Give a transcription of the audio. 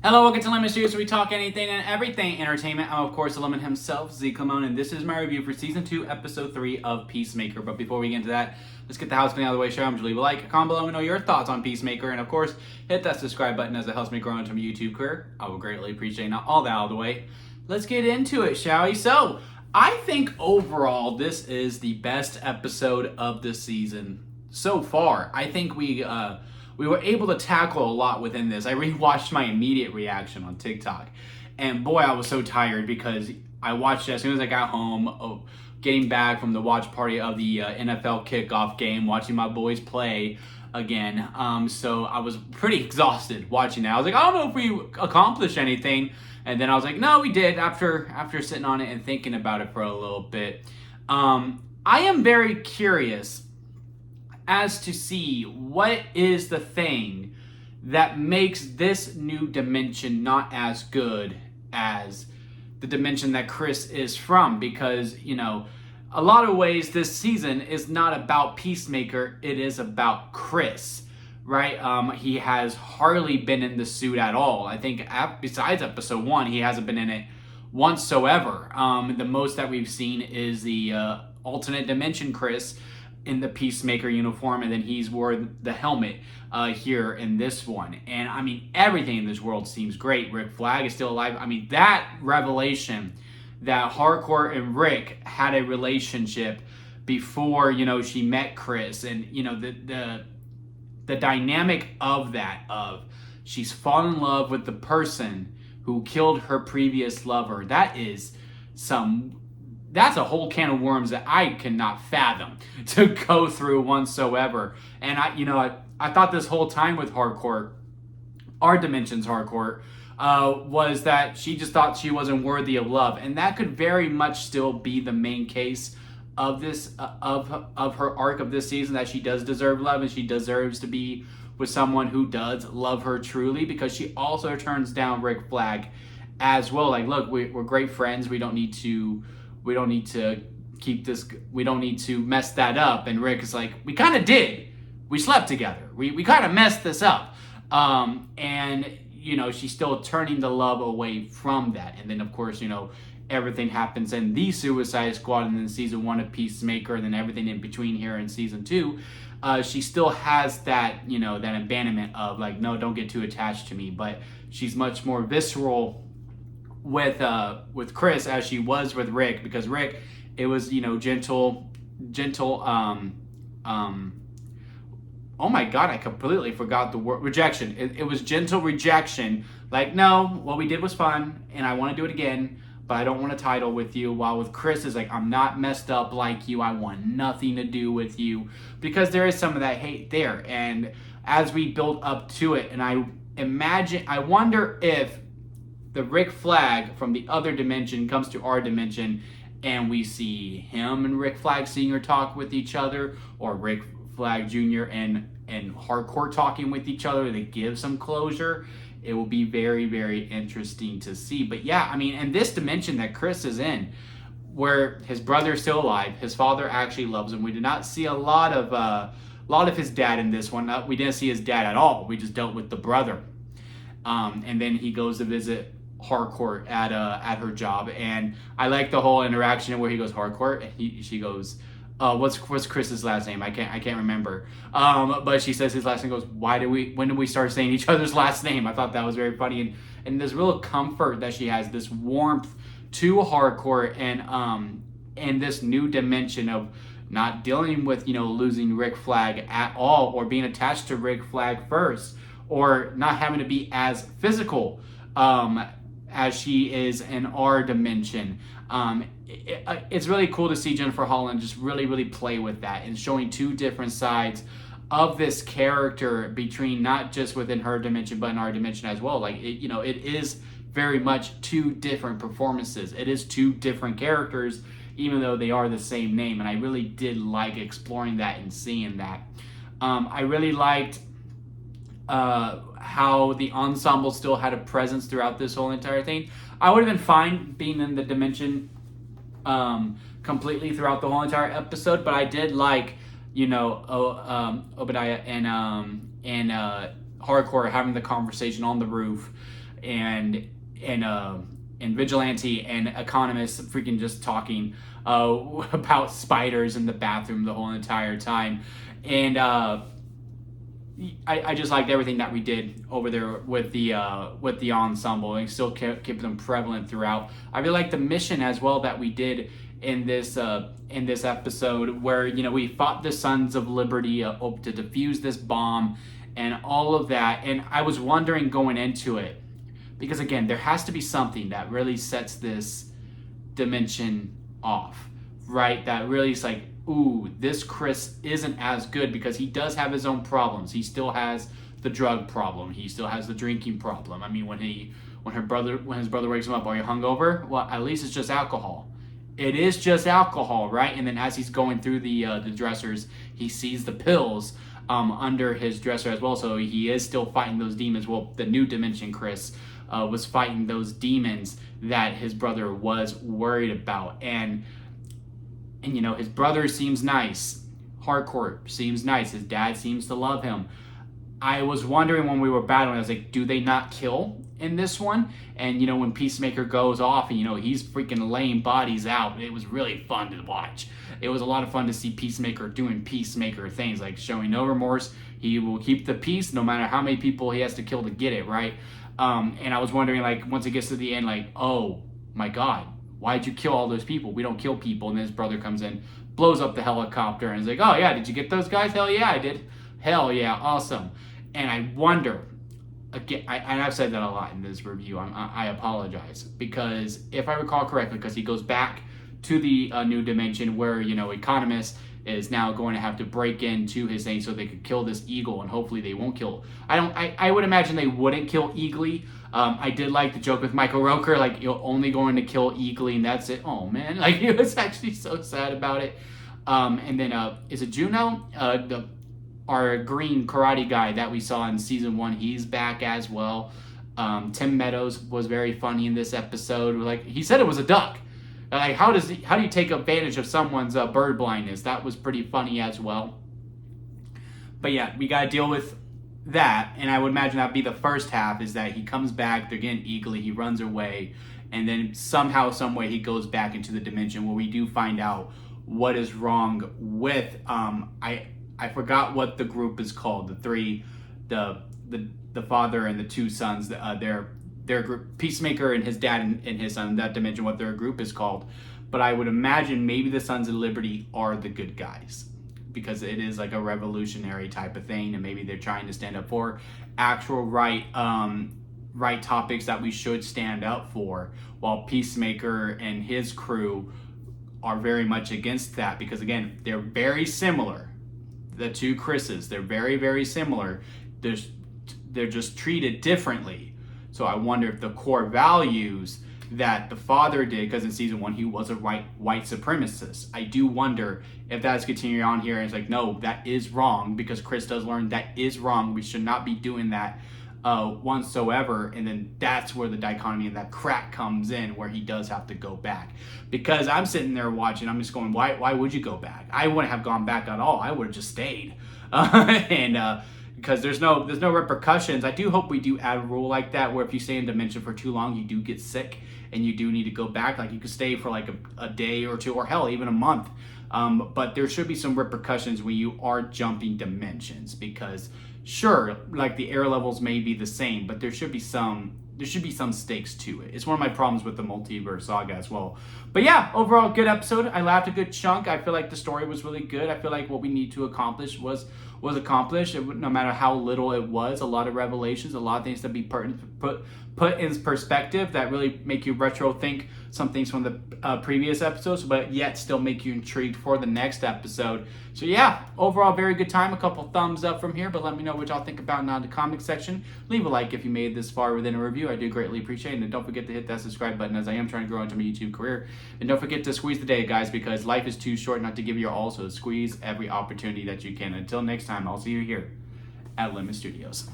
Hello, welcome to Lemon Studios, where we talk anything and everything entertainment. I'm, of course, the Lemon himself, Z Clamone, and this is my review for Season 2, Episode 3 of Peacemaker. But before we get into that, let's get the house clean out of the way. Show I'm leave a like, comment below, let me know your thoughts on Peacemaker, and of course, hit that subscribe button as it helps me grow into my YouTube career. I will greatly appreciate now all that out of the way. Let's get into it, shall we? So, I think overall, this is the best episode of the season so far. I think we were able to tackle a lot within this. I rewatched my immediate reaction on TikTok, and boy, I was so tired because I watched it as soon as I got home, getting back from the watch party of the NFL kickoff game, watching my boys play again. So I was pretty exhausted watching that. I was like, I don't know if we accomplished anything, and then I was like, no, we did. After sitting on it and thinking about it for a little bit, I am very curious as to see what is the thing that makes this new dimension not as good as the dimension that Chris is from. Because, a lot of ways this season is not about Peacemaker, it is about Chris, right? He has hardly been in the suit at all. I think besides episode 1, he hasn't been in it whatsoever. The most that we've seen is the alternate dimension Chris in the Peacemaker uniform, and then he's wore the helmet here in this one. And I mean, everything in this world seems great. Rick Flag is still alive. I mean, that revelation that Harcourt and Rick had a relationship before, she met Chris, and the dynamic of that, of she's fallen in love with the person who killed her previous lover. That's a whole can of worms that I cannot fathom to go through whatsoever. And I thought this whole time with Harcourt, our dimensions Harcourt, was that she just thought she wasn't worthy of love, and that could very much still be the main case of this of her arc of this season, that she does deserve love and she deserves to be with someone who does love her truly, because she also turns down Rick Flag as well. Like, look, we're great friends. We don't need to keep this. We don't need to mess that up. And Rick is like, we kind of did. We slept together. We kind of messed this up. And she's still turning the love away from that. And then of course, everything happens in the Suicide Squad, and then season 1 of Peacemaker, and then everything in between here in season 2. She still has that, that abandonment of like, no, don't get too attached to me. But she's much more visceral with Chris as she was with Rick, because Rick, it was gentle oh my god, I completely forgot the word rejection. It was gentle rejection, like, no, what we did was fun and I want to do it again, but I don't want a title with you. While with Chris is like, I'm not messed up like you, I want nothing to do with you, because there is some of that hate there. And as we build up to it, and I wonder if the Rick Flag from the other dimension comes to our dimension, and we see him and Rick Flag Sr. talk with each other, or Rick Flag Jr. and Harcourt talking with each other to give some closure. It will be very, very interesting to see. But yeah, I mean, in this dimension that Chris is in, where his brother is still alive, his father actually loves him. We did not see a lot of his dad in this one. We didn't see his dad at all. We just dealt with the brother. And then he goes to visit Harcourt at her job, and I like the whole interaction where he goes, Harcourt, and she goes, what's Chris's last name? I can't remember. But she says his last name. Goes, when did we start saying each other's last name? I thought that was very funny, and this real comfort that she has, this warmth to Harcourt, and this new dimension of not dealing with losing Rick Flag at all, or being attached to Rick Flag first, or not having to be as physical as she is in our dimension. It's really cool to see Jennifer Holland just really, really play with that, and showing two different sides of this character, between not just within her dimension but in our dimension as well. Like, it is very much two different performances. It is two different characters, even though they are the same name. And I really did like exploring that and seeing that. I really liked how the ensemble still had a presence throughout this whole entire thing. I would have been fine being in the dimension completely throughout the whole entire episode, but I did like, Obadiah and Hardcore having the conversation on the roof, and Vigilante and Economist freaking just talking about spiders in the bathroom the whole entire time. And I just liked everything that we did over there with the ensemble, and still keep them prevalent throughout. I really like the mission as well that we did in this episode, where we fought the Sons of Liberty to defuse this bomb and all of that. And I was wondering going into it, because again, there has to be something that really sets this dimension off, right? That really is like, ooh, this Chris isn't as good, because he does have his own problems. He still has the drug problem. He still has the drinking problem. I mean, when his brother wakes him up, are you hungover? Well, at least it's just alcohol. It is just alcohol, right? And then as he's going through the dressers, he sees the pills under his dresser as well. So he is still fighting those demons. Well, the new dimension Chris was fighting those demons that his brother was worried about. And his brother seems nice. Harcourt seems nice. His dad seems to love him. I was wondering when we were battling, I was like, do they not kill in this one? And when Peacemaker goes off and he's freaking laying bodies out, it was really fun to watch. It was a lot of fun to see Peacemaker doing Peacemaker things, like showing no remorse. He will keep the peace no matter how many people he has to kill to get it, right? And I was wondering, like, once it gets to the end, like, oh my God, why'd you kill all those people? We don't kill people. And then his brother comes in, blows up the helicopter, and is like, oh yeah, did you get those guys? Hell yeah, I did. Hell yeah, awesome. And I wonder, again, and I've said that a lot in this review, I apologize, because if I recall correctly, because he goes back to the new dimension where, Economist is now going to have to break into his thing so they could kill this eagle, and hopefully they won't kill. I would imagine they wouldn't kill Eagly. I did like the joke with Michael Roker, like, you're only going to kill Eagly and that's it. Oh man, like, he was actually so sad about it. And then is it Juno? Our green karate guy that we saw in season 1, he's back as well. Tim Meadows was very funny in this episode. Like, he said it was a duck. Like, how do you take advantage of someone's bird blindness? That was pretty funny as well. But yeah, we got to deal with that, and I would imagine that'd be the first half, is that he comes back, they're getting Eagly, he runs away, and then somehow, some way, he goes back into the dimension where we do find out what is wrong with I forgot what the group is called. The three, the father and the two sons, their group, Peacemaker and his dad and his son, that dimension, what their group is called. But I would imagine maybe the Sons of Liberty are the good guys, because it is like a revolutionary type of thing, and maybe they're trying to stand up for actual right topics that we should stand up for, while Peacemaker and his crew are very much against that, because again, they're very similar. The two Chris's, they're very, very similar. They're just treated differently. So I wonder if the core values that the father did, because in season 1 he was a white supremacist. I do wonder if that's continuing on here, and it's like, no, that is wrong, because Chris does learn that is wrong. We should not be doing that whatsoever. And then that's where the dichotomy and that crack comes in, where he does have to go back. Because I'm sitting there watching, I'm just going, why would you go back? I wouldn't have gone back at all. I would have just stayed. Because there's no repercussions. I do hope we do add a rule like that, where if you stay in dimension for too long, you do get sick and you do need to go back. Like, you could stay for like a day or two, or hell, even a month. But there should be some repercussions when you are jumping dimensions, because sure, like, the air levels may be the same, but there should be some stakes to it. It's one of my problems with the multiverse saga as well. But yeah, overall, good episode. I laughed a good chunk. I feel like the story was really good. I feel like what we need to accomplish was accomplished, no matter how little it was. A lot of revelations, a lot of things to be put in perspective that really make you retro think some things from the previous episodes, but yet still make you intrigued for the next episode. So yeah, overall, very good time. A couple thumbs up from here, but let me know what y'all think about in the comment section. Leave a like if you made it this far within a review. I do greatly appreciate it. And don't forget to hit that subscribe button, as I am trying to grow into my YouTube career. And don't forget to squeeze the day, guys, because life is too short not to give you all, so squeeze every opportunity that you can. Until next time, I'll see you here at Limit Studios.